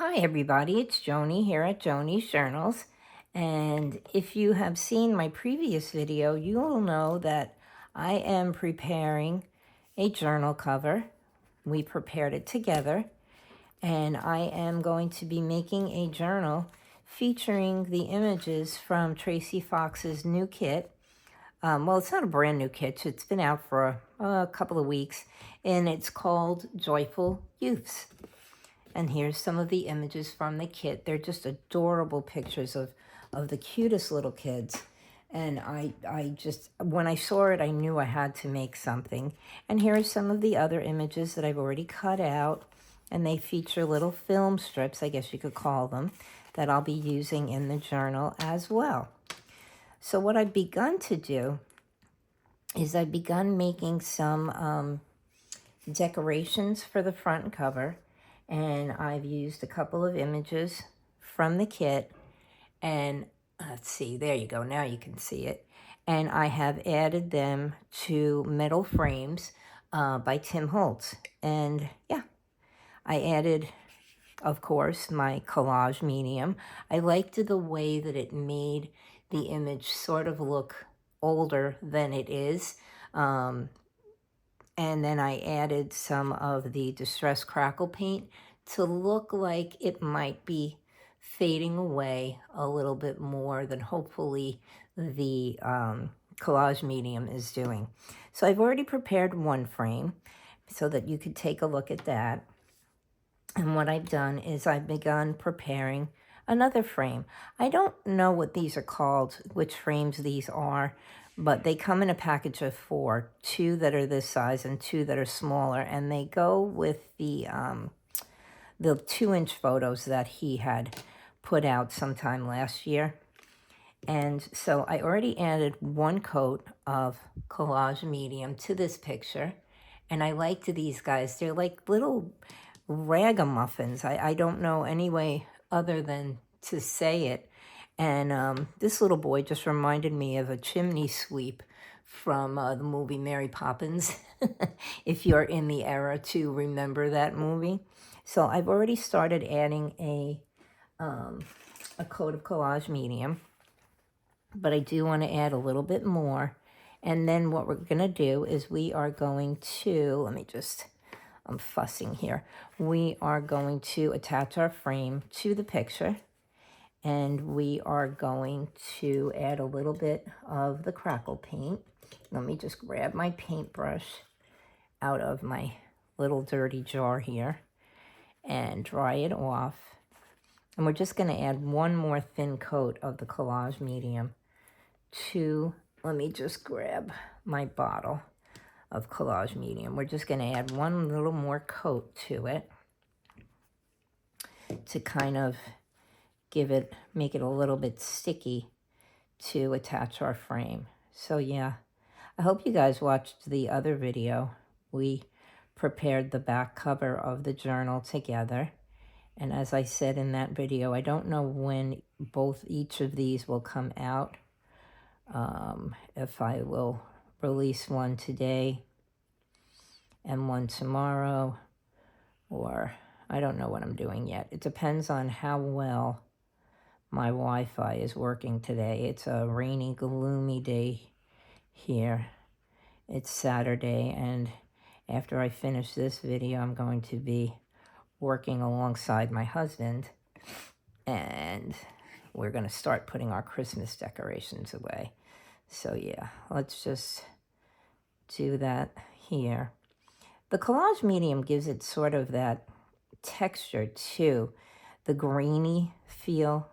Hi everybody, it's Joni here at Joni's Journals. And if you have seen my previous video, you will know that I am preparing a journal cover. We prepared it together, and I am going to be making a journal featuring the images from Tracy Fox's new kit. Well, it's not a brand new kit. It's been out for a couple of weeks, and it's called Joyful Youths. And here's some of the images from the kit. They're just adorable pictures of the cutest little kids. And I just, when I saw it, I knew I had to make something. And here are some of the other images that I've already cut out. And they feature little film strips, I guess you could call them, that I'll be using in the journal as well. So what I've begun to do is I've begun making some decorations for the front cover. And I've used a couple of images from the kit, and let's see, there you go, now you can see it. And I have added them to metal frames by Tim Holtz. And yeah, I added, of course, my collage medium. I liked the way that it made the image sort of look older than it is. And then I added some of the Distress Crackle paint to look like it might be fading away a little bit more than hopefully the collage medium is doing. So I've already prepared one frame so that you could take a look at that. And what I've done is I've begun preparing another frame. I don't know what these are called, which frames these are, but they come in a package of 4, 2 that are this size and 2 that are smaller, and they go with the 2-inch photos that he had put out sometime last year. And so I already added 1 coat of collage medium to this picture, and I liked these guys. They're like little ragamuffins. I don't know any way other than to say it. And this little boy just reminded me of a chimney sweep from the movie Mary Poppins, if you're in the era to remember that movie. So I've already started adding a coat of collage medium, but I do want to add a little bit more. And then what we're going to do is we are going to, I'm fussing here. We are going to attach our frame to the picture, and we are going to add a little bit of the crackle paint. Let me just grab my paintbrush out of my little dirty jar here and dry it off. And we're just going to add one more thin coat of the collage medium to, let me just grab my bottle of collage medium. We're just going to add one little more coat to it to kind of make it a little bit sticky to attach our frame. So yeah, I hope you guys watched the other video. We prepared the back cover of the journal together. And as I said in that video, I don't know when each of these will come out. If I will release one today and one tomorrow, or I don't know what I'm doing yet. It depends on how well my Wi-Fi is working today. It's a rainy, gloomy day here. It's Saturday, and after I finish this video, I'm going to be working alongside my husband, and we're going to start putting our Christmas decorations away. So yeah, let's just do that here. The collage medium gives it sort of that texture too, the grainy feel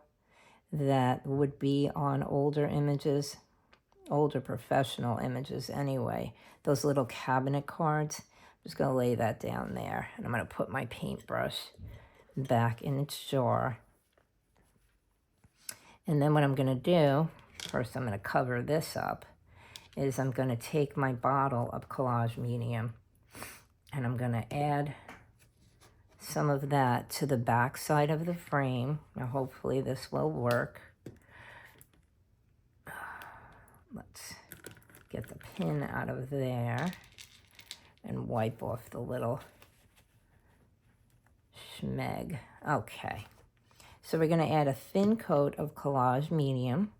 that would be on older images, older professional images anyway. Those little cabinet cards. I'm just going to lay that down there, and I'm going to put my paintbrush back in its jar. And then what I'm going to do, first I'm going to cover this up, is I'm going to take my bottle of collage medium and I'm going to add some of that to the back side of the frame. Now hopefully this will work. Let's get the pin out of there and wipe off the little Schmeg. Okay. So we're going to add a thin coat of Collage Medium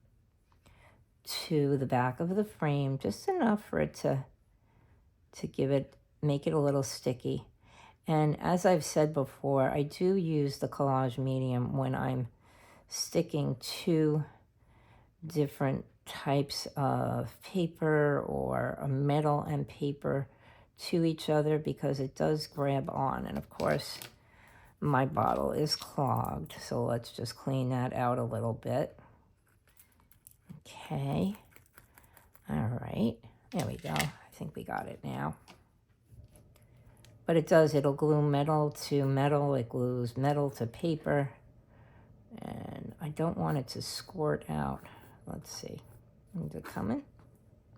to the back of the frame, just enough for it to make it a little sticky. And as I've said before, I do use the Collage Medium when I'm sticking two different types of paper or a metal and paper to each other, because it does grab on. And of course, my bottle is clogged, so let's just clean that out a little bit. Okay. All right. There we go. I think we got it now. But it'll glue metal to metal. It glues metal to paper. And I don't want it to squirt out. Let's see. Is it coming?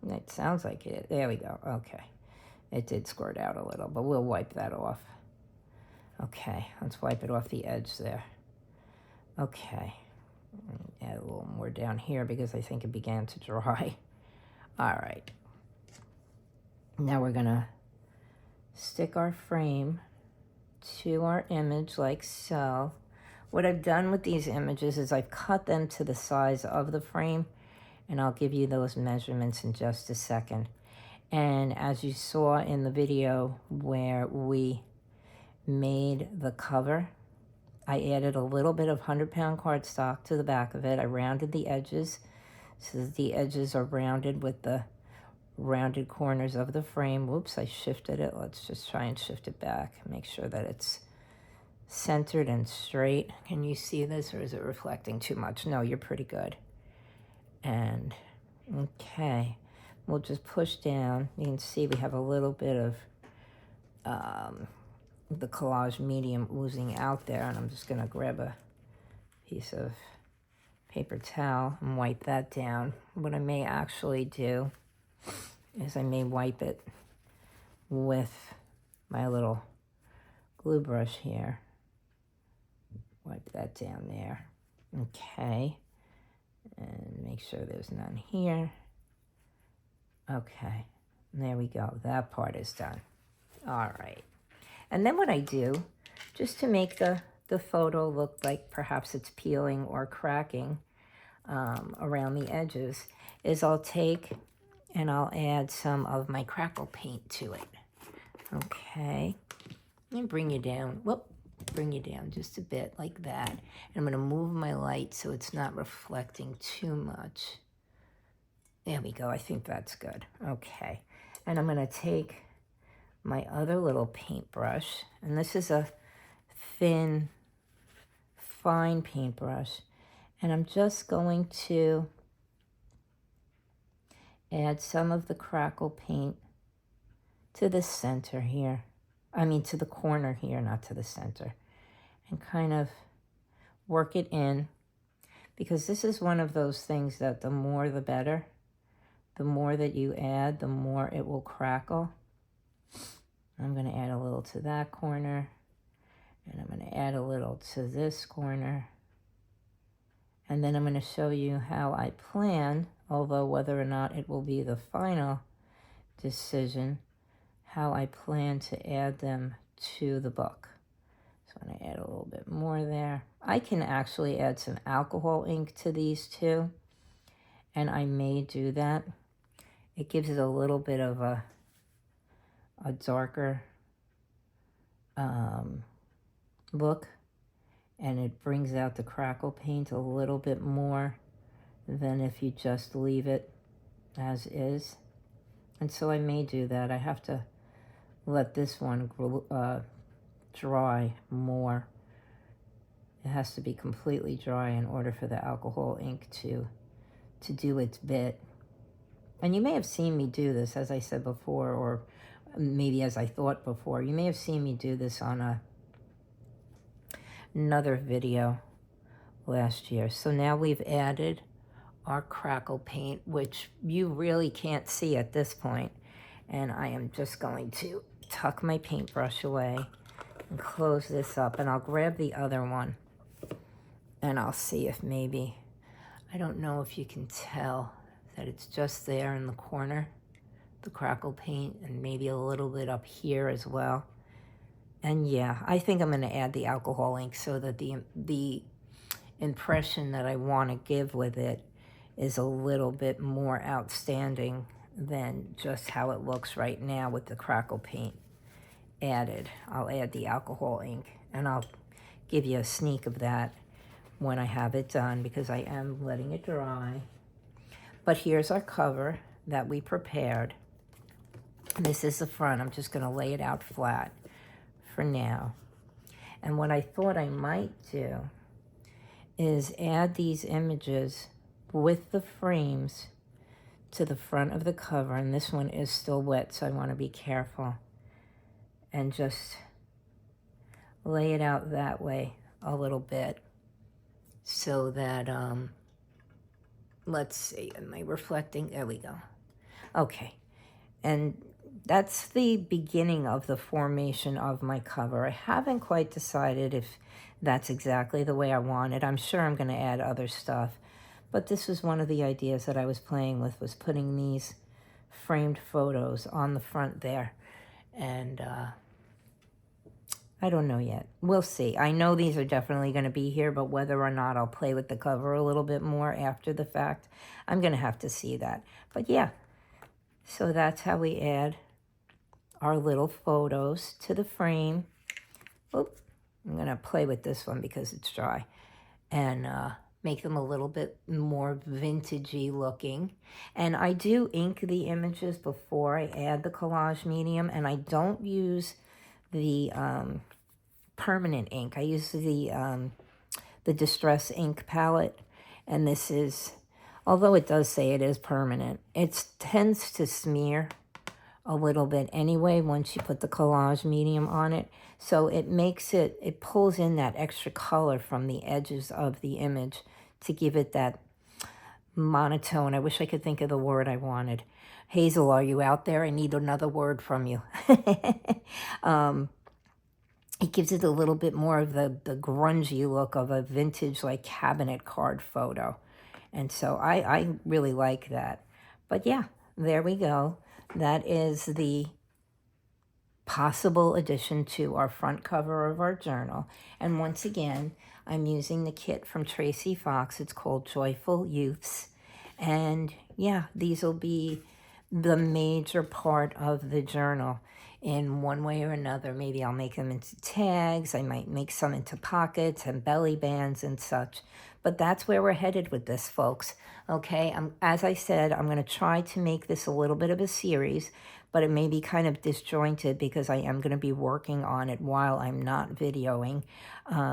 It sounds like it. There we go. Okay. It did squirt out a little, but we'll wipe that off. Okay, let's wipe it off the edge there. Okay. Add a little more down here because I think it began to dry. All right. Now we're going to stick our frame to our image like so. What I've done with these images is I've cut them to the size of the frame, and I'll give you those measurements in just a second. And as you saw in the video where we made the cover, I added a little bit of 100-pound cardstock to the back of it. I rounded the edges so that the edges are rounded with the rounded corners of the frame. Whoops, I shifted it. Let's just try and shift it back. Make sure that it's centered and straight. Can you see this, or is it reflecting too much? No, you're pretty good. And okay, we'll just push down. You can see we have a little bit of the Collage Medium oozing out there, and I'm just going to grab a piece of paper towel and wipe that down. What I may actually do is I may wipe it with my little glue brush here. Wipe that down there. Okay. And make sure there's none here. Okay. There we go. That part is done. All right. And then what I do, just to make the photo look like perhaps it's peeling or cracking around the edges, is I'll take and I'll add some of my crackle paint to it. Okay. And bring you down. Whoop. Bring you down just a bit like that. And I'm going to move my light so it's not reflecting too much. There we go. I think that's good. Okay. And I'm going to take my other little paintbrush, and this is a thin, fine paintbrush, and I'm just going to add some of the crackle paint to the center here. I mean to the corner here, not to the center. And kind of work it in, because this is one of those things that the more the better. The more that you add, the more it will crackle. I'm going to add a little to that corner, and I'm going to add a little to this corner. And then I'm going to show you how I plan, although whether or not it will be the final decision, how I plan to add them to the book. So I'm going to add a little bit more there. I can actually add some alcohol ink to these too, and I may do that. It gives it a little bit of a darker look, and it brings out the crackle paint a little bit more than if you just leave it as is. And so I may do that. I have to let this one dry more. It has to be completely dry in order for the alcohol ink to do its bit. And you may have seen me do this, as I said before, or maybe as I thought before. You may have seen me do this on another video last year. So now we've added our crackle paint, which you really can't see at this point. And I am just going to tuck my paintbrush away and close this up. And I'll grab the other one, and I'll see if maybe, I don't know if you can tell that it's just there in the corner, the crackle paint, and maybe a little bit up here as well. And yeah, I think I'm going to add the alcohol ink so that the impression that I want to give with it is a little bit more outstanding than just how it looks right now with the crackle paint added. I'll add the alcohol ink, and I'll give you a sneak of that when I have it done, because I am letting it dry. But here's our cover that we prepared. This is the front. I'm just going to lay it out flat for now. And what I thought I might do is add these images with the frames to the front of the cover. And this one is still wet, so I want to be careful. And just lay it out that way a little bit so that, let's see, am I reflecting? There we go. Okay. And that's the beginning of the formation of my cover. I haven't quite decided if that's exactly the way I want it. I'm sure I'm going to add other stuff. But this was one of the ideas that I was playing with, was putting these framed photos on the front there. And I don't know yet. We'll see. I know these are definitely going to be here, but whether or not I'll play with the cover a little bit more after the fact, I'm going to have to see that. But yeah, so that's how we add our little photos to the frame. Oop, I'm going to play with this one because it's dry. And make them a little bit more vintagey looking. And I do ink the images before I add the collage medium, and I don't use the permanent ink. I use the Distress ink palette, and this is, although it does say it is permanent, it tends to smear a little bit anyway once you put the collage medium on it. So it makes it, it pulls in that extra color from the edges of the image to give it that monotone. I wish I could think of the word I wanted. Hazel, are you out there? I need another word from you. It gives it a little bit more of the grungy look of a vintage like cabinet card photo. And so I really like that. But yeah, there we go. That is the possible addition to our front cover of our journal. And once again, I'm using the kit from Tracy Fox. It's called Joyful Youths. And yeah, these will be the major part of the journal in one way or another. Maybe I'll make them into tags. I might make some into pockets and belly bands and such. But that's where we're headed with this, folks. Okay, as I said, I'm going to try to make this a little bit of a series, but it may be kind of disjointed because I am going to be working on it while I'm not videoing,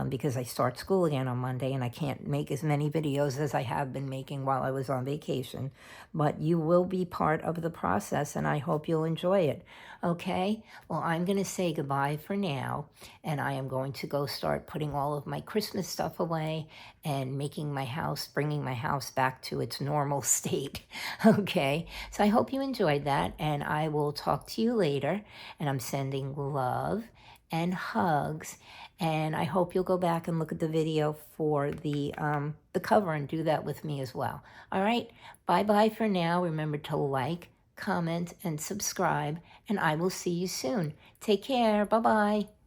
because I start school again on Monday and I can't make as many videos as I have been making while I was on vacation. But you will be part of the process, and I hope you'll enjoy it. Okay, well, I'm going to say goodbye for now, and I am going to go start putting all of my Christmas stuff away and making my house, bringing my house back to its normal state. Okay, so I hope you enjoyed that, and I will talk to you later, and I'm sending love and hugs, and I hope you'll go back and look at the video for the cover and do that with me as well. All right, bye-bye for now. Remember to like, comment, and subscribe, and I will see you soon. Take care. Bye-bye.